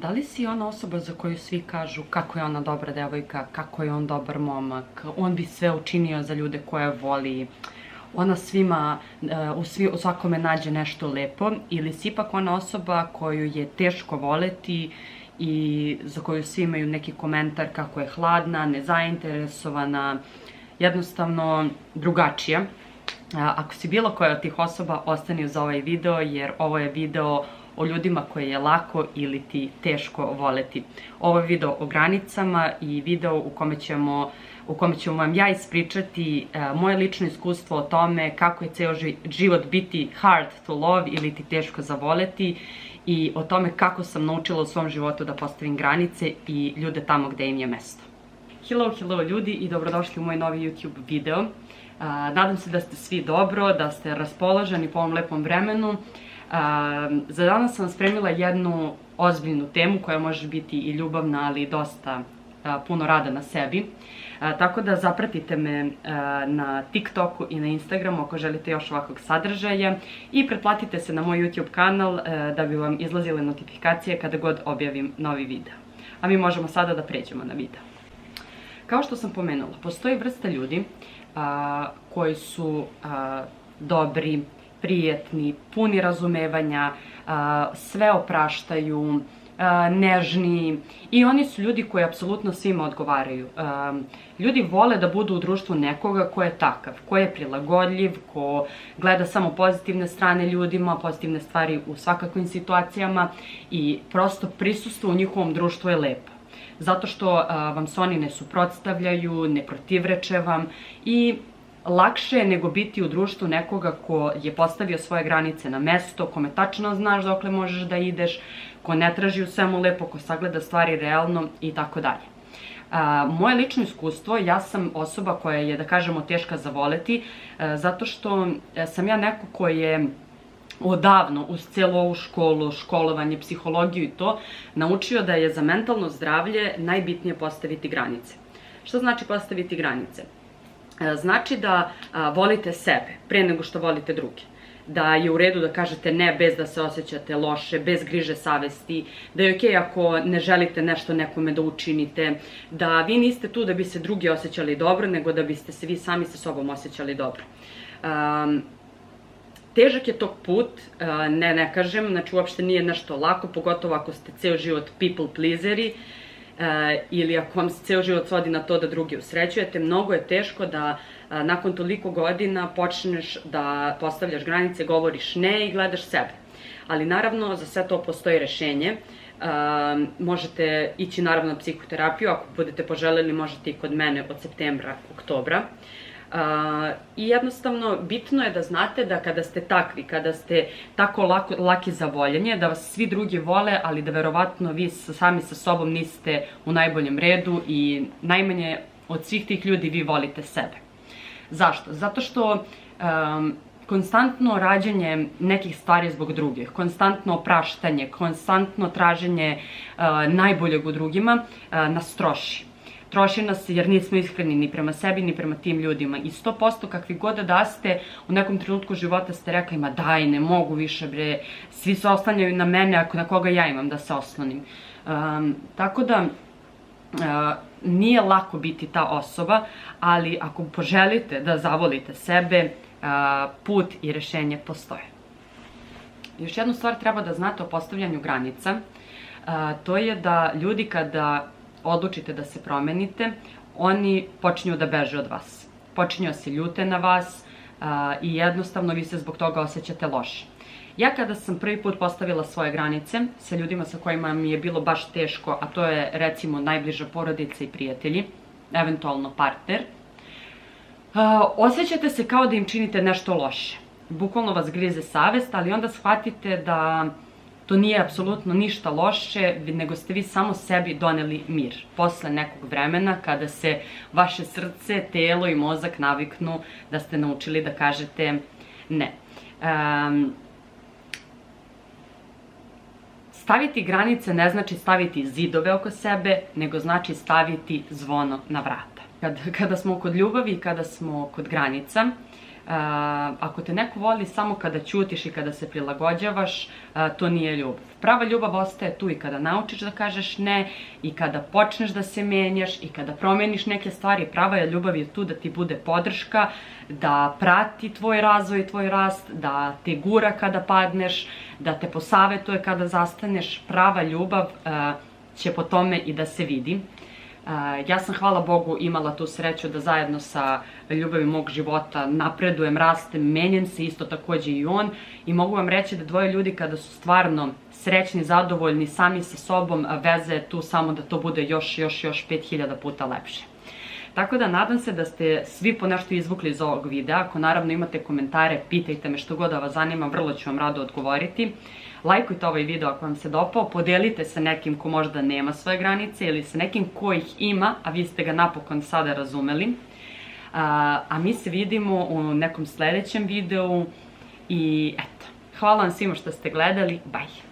Da li si ona osoba za koju svi kažu kako je ona dobra devojka, kako je on dobar momak, on bi sve učinio za ljude koje voli, ona svima, u svakome nađe nešto lepo, ili si ipak ona osoba koju je teško voleti i za koju svi imaju neki komentar kako je hladna, nezainteresovana, jednostavno drugačija? Ako si bilo koja od tih osoba, ostani uz ovaj video, jer ovo je video o ljudima koje je lako ili ti teško voleti. Ovo je video o granicama i video u kome ćemo vam ja ispričati moje lično iskustvo o tome kako je ceo život biti hard to love ili ti teško zavoleti i o tome kako sam naučila u svom životu da postavim granice i ljude tamo gde im je mesto. Hello ljudi i dobrodošli u moj novi YouTube video. Nadam se da ste svi dobro, da ste raspoloženi po ovom lepom vremenu. Za danas sam spremila jednu ozbiljnu temu koja može biti i ljubavna, ali i dosta puno rada na sebi. Tako da zapratite me na TikToku i na Instagramu ako želite još ovakvog sadržaja i pretplatite se na moj YouTube kanal da bi vam izlazile notifikacije kada god objavim novi video. A mi možemo sada da pređemo na video. Kao što sam pomenula, postoji vrsta ljudi koji su dobri, prijetni, puni razumevanja, sve opraštaju, nežni i oni su ljudi koji apsolutno svima odgovaraju. Ljudi vole da budu u društvu nekoga ko je takav, ko je prilagodljiv, ko gleda samo pozitivne strane ljudima, pozitivne stvari u svakakvim situacijama i prosto prisustvo u njihovom društvu je lepo. Zato što vam se oni ne suprotstavljaju, ne protivreče vam i lakše je nego biti u društvu nekoga ko je postavio svoje granice na mesto, kome tačno znaš dokle možeš da ideš, ko ne traži u svemu lepo, ko sagleda stvari realno i tako dalje. Moje lično iskustvo, ja sam osoba koja je, da kažemo, teška za voleti, zato što sam ja neko ko je odavno, uz celu ovu školu, školovanje, psihologiju i to, naučio da je za mentalno zdravlje najbitnije postaviti granice. Šta znači postaviti granice? Znači da volite sebe pre nego što volite druge. Da je u redu da kažete ne bez da se osjećate loše, bez griže savesti, da je okej ako ne želite nešto nekome da učinite, da vi niste tu da bi se drugi osjećali dobro, nego da biste se vi sami sa sobom osjećali dobro. Težak je tog put, ne kažem, znači uopšte nije nešto lako, pogotovo ako ste ceo život people pleaseri ili ako vam se ceo život svodi na to da drugi usrećujete, mnogo je teško da nakon toliko godina počneš da postavljaš granice, govoriš ne i gledaš sebe. Ali naravno za sve to postoji rešenje. Možete ići naravno na psihoterapiju, ako budete poželeli možete i kod mene od septembra, oktobra. I jednostavno bitno je da znate da kada ste takvi, kada ste tako laki za voljenje, da vas svi drugi vole, ali da verovatno vi sami sa sobom niste u najboljem redu i najmanje od svih tih ljudi vi volite sebe. Zašto? Zato što konstantno rađenje nekih stvari zbog drugih, konstantno opraštanje, konstantno traženje najboljeg u drugima nas troši. Troši nas jer nismo iskreni ni prema sebi, ni prema tim ljudima. I 100% kakvi god da ste, u nekom trenutku života ste rekli, ma daj, ne mogu više bre, svi se oslanjaju na mene, ako na koga ja imam da se oslonim. Tako da, nije lako biti ta osoba, ali ako poželite da zavolite sebe, put i rešenje postoje. Još jednu stvar treba da znate o postavljanju granica, to je da ljudi kada odlučite da se promenite, oni počinju da beže od vas. Počinju da se ljute na vas i jednostavno vi se zbog toga osjećate loše. Ja kada sam prvi put postavila svoje granice sa ljudima sa kojima mi je bilo baš teško, a to je recimo najbliža porodica i prijatelji, eventualno partner, osjećate se kao da im činite nešto loše. Bukvalno vas grize savest, ali onda shvatite da to nije apsolutno ništa loše, nego ste vi samo sebi doneli mir. Posle nekog vremena, kada se vaše srce, telo i mozak naviknu da ste naučili da kažete ne. Staviti granice ne znači staviti zidove oko sebe, nego znači staviti zvono na vrata. Kada smo kod ljubavi i kada smo kod granica, Ako te neko voli samo kada ćutiš i kada se prilagođavaš, to nije ljubav. Prava ljubav ostaje tu i kada naučiš da kažeš ne, i kada počneš da se menjaš, i kada promeniš neke stvari. Prava ljubav je tu da ti bude podrška, da prati tvoj razvoj i tvoj rast, da te gura kada padneš, da te posavetuje kada zastaneš. Prava ljubav će po tome i da se vidi. Ja sam, hvala Bogu, imala tu sreću da zajedno sa ljubavi mog života napredujem, rastem, menjam se isto takođe i on, i mogu vam reći da dvoje ljudi kada su stvarno srećni, zadovoljni, sami sa sobom, veza je tu samo da to bude još 5000 puta lepše. Tako da nadam se da ste svi po nešto izvukli iz ovog videa. Ako naravno imate komentare, pitajte me što god da vas zanima, vrlo ću vam rado odgovoriti. Lajkujte ovaj video ako vam se dopao, podelite sa nekim ko možda nema svoje granice ili sa nekim ko ih ima, a vi ste ga napokon sada razumeli. A mi se vidimo u nekom sledećem videu i eto, hvala vam svima što ste gledali, bye!